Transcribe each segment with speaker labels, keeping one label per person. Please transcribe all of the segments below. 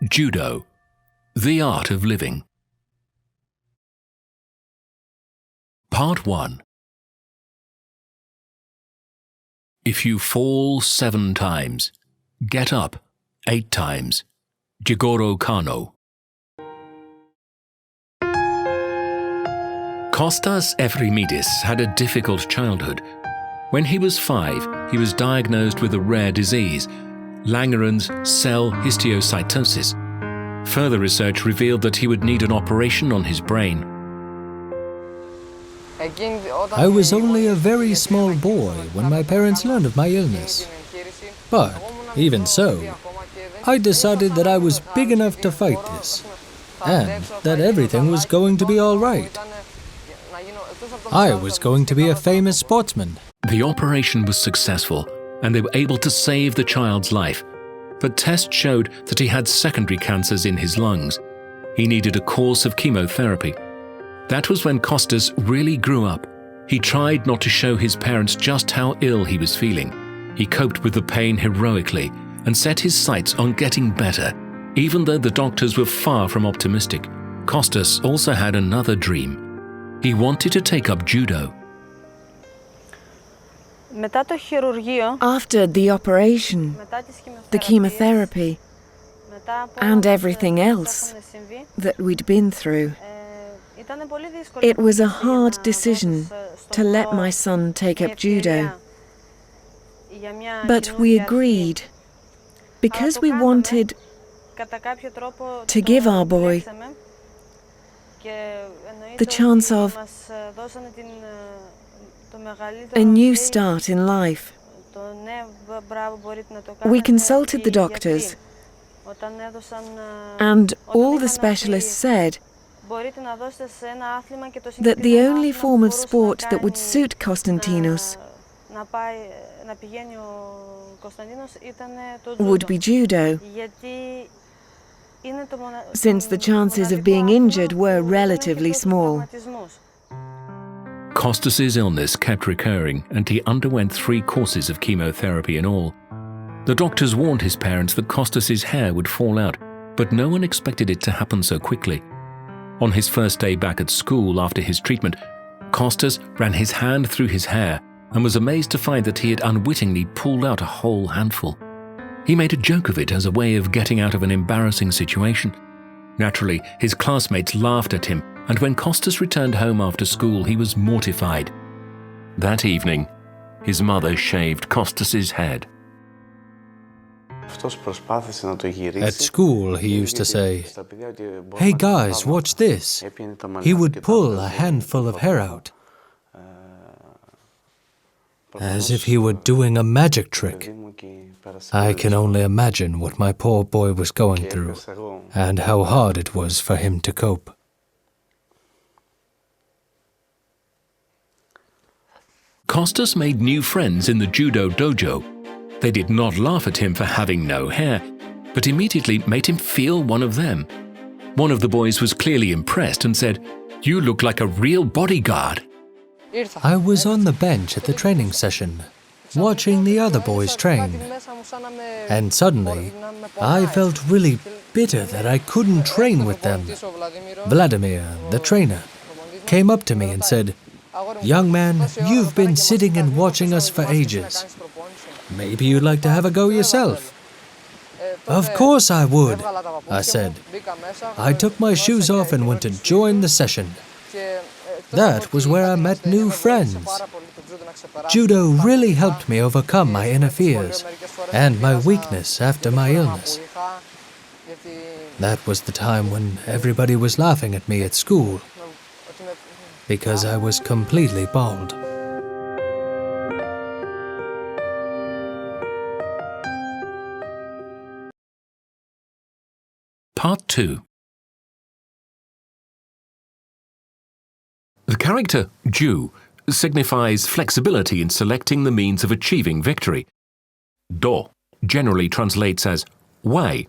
Speaker 1: Judo, the art of living. Part 1. If you fall 7 times, get up 8 times. Jigoro Kano. Kostas Efremidis had a difficult childhood. When he was 5, he was diagnosed with a rare disease, Langerhans cell histiocytosis. Further research revealed that he would need an operation on his brain.
Speaker 2: I was only a very small boy when my parents learned of my illness. But, even so, I decided that I was big enough to fight this, and that everything was going to be all right. I was going to be a famous sportsman.
Speaker 1: The operation was successful, and they were able to save the child's life. But tests showed that he had secondary cancers in his lungs. He needed a course of chemotherapy. That was when Kostas really grew up. He tried not to show his parents just how ill he was feeling. He coped with the pain heroically and set his sights on getting better, even though the doctors were far from optimistic. Kostas also had another dream. He wanted to take up judo.
Speaker 3: After the operation, the chemotherapy, and everything else that we'd been through, it was a hard decision to let my son take up judo. But we agreed, because we wanted to give our boy the chance of a new start in life. We consulted the doctors, and all the specialists said that the only form of sport that would suit Konstantinos would be judo, since the chances of being injured were relatively small.
Speaker 1: Kostas's illness kept recurring, and he underwent 3 courses of chemotherapy in all. The doctors warned his parents that Kostas's hair would fall out, but no one expected it to happen so quickly. On his first day back at school after his treatment, Kostas ran his hand through his hair and was amazed to find that he had unwittingly pulled out a whole handful. He made a joke of it as a way of getting out of an embarrassing situation. Naturally, his classmates laughed at him, and when Kostas returned home after school, he was mortified. That evening, his mother shaved Kostas's head.
Speaker 2: At school, he used to say, "Hey guys, watch this." He would pull a handful of hair out, as if he were doing a magic trick. I can only imagine what my poor boy was going through, and how hard it was for him to cope.
Speaker 1: Kostas made new friends in the judo dojo. They did not laugh at him for having no hair, but immediately made him feel one of them. One of the boys was clearly impressed and said, "You look like a real bodyguard."
Speaker 2: I was on the bench at the training session, watching the other boys train, and suddenly I felt really bitter that I couldn't train with them. Vladimir, the trainer, came up to me and said, "Young man, you've been sitting and watching us for ages. Maybe you'd like to have a go yourself." "Of course I would," I said. I took my shoes off and went to join the session. That was where I met new friends. Judo really helped me overcome my inner fears and my weakness after my illness. That was the time when everybody was laughing at me at school, because I was completely bald.
Speaker 1: Part 2. The character Ju signifies flexibility in selecting the means of achieving victory. Do generally translates as way.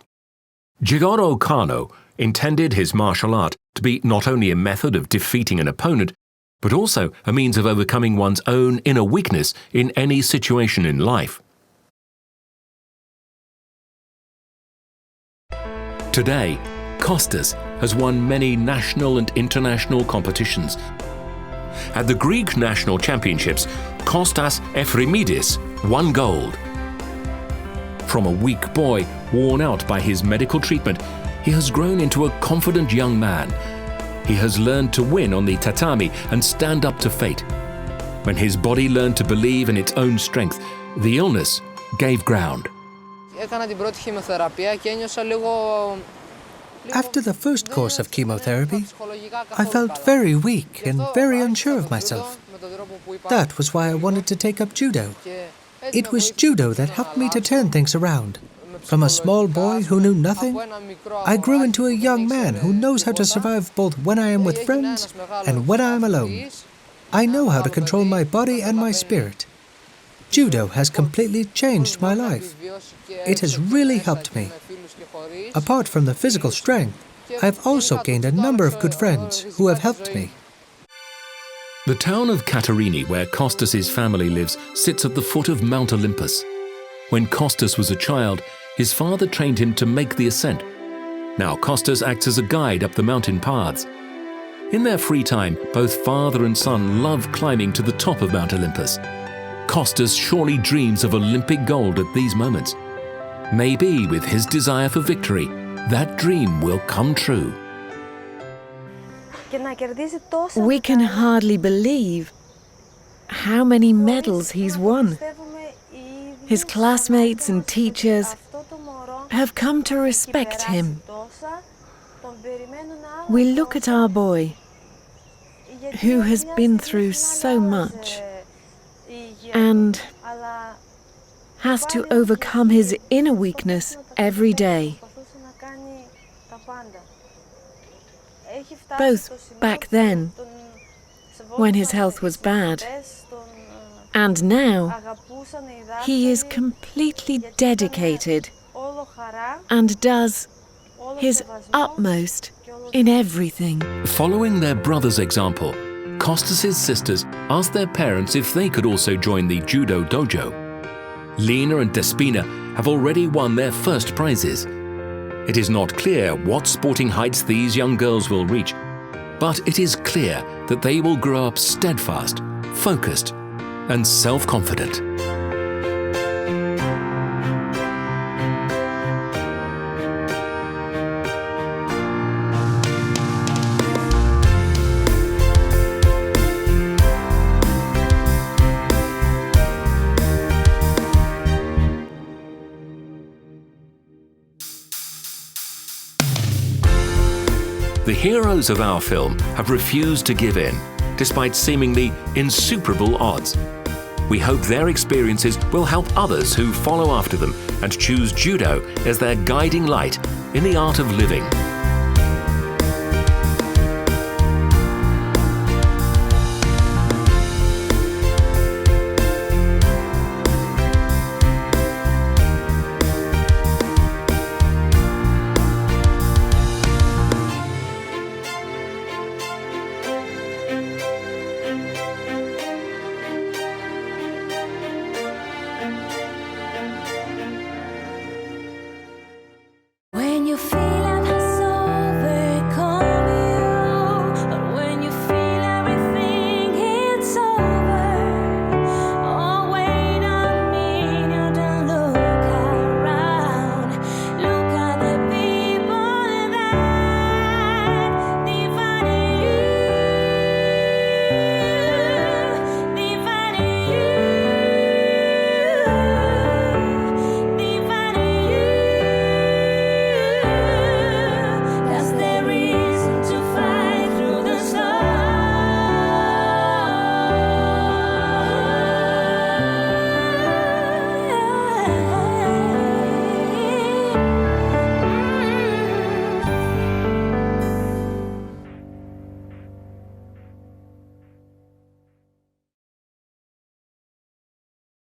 Speaker 1: Jigoro Kano intended his martial art to be not only a method of defeating an opponent, but also a means of overcoming one's own inner weakness in any situation in life. Today, Kostas has won many national and international competitions. At the Greek National Championships, Konstantinos Efremidis won gold. From a weak boy, worn out by his medical treatment, he has grown into a confident young man. He has learned to win on the tatami and stand up to fate. When his body learned to believe in its own strength, the illness gave ground.
Speaker 2: After the first course of chemotherapy, I felt very weak and very unsure of myself. That was why I wanted to take up judo. It was judo that helped me to turn things around. From a small boy who knew nothing, I grew into a young man who knows how to survive both when I am with friends and when I am alone. I know how to control my body and my spirit. Judo has completely changed my life. It has really helped me. Apart from the physical strength, I've also gained a number of good friends who have helped me.
Speaker 1: The town of Katerini, where Kostas' family lives, sits at the foot of Mount Olympus. When Kostas was a child, his father trained him to make the ascent. Now Kostas acts as a guide up the mountain paths. In their free time, both father and son love climbing to the top of Mount Olympus. Kostas surely dreams of Olympic gold at these moments. Maybe with his desire for victory, that dream will come true.
Speaker 3: We can hardly believe how many medals he's won. His classmates and teachers have come to respect him. We look at our boy, who has been through so much and has to overcome his inner weakness every day. Both back then, when his health was bad, and now, he is completely dedicated and does his utmost in everything.
Speaker 1: Following their brother's example, Kostas' sisters asked their parents if they could also join the judo dojo. Lena and Despina have already won their first prizes. It is not clear what sporting heights these young girls will reach, but it is clear that they will grow up steadfast, focused, and self-confident. The heroes of our film have refused to give in, despite seemingly insuperable odds. We hope their experiences will help others who follow after them and choose judo as their guiding light in the art of living.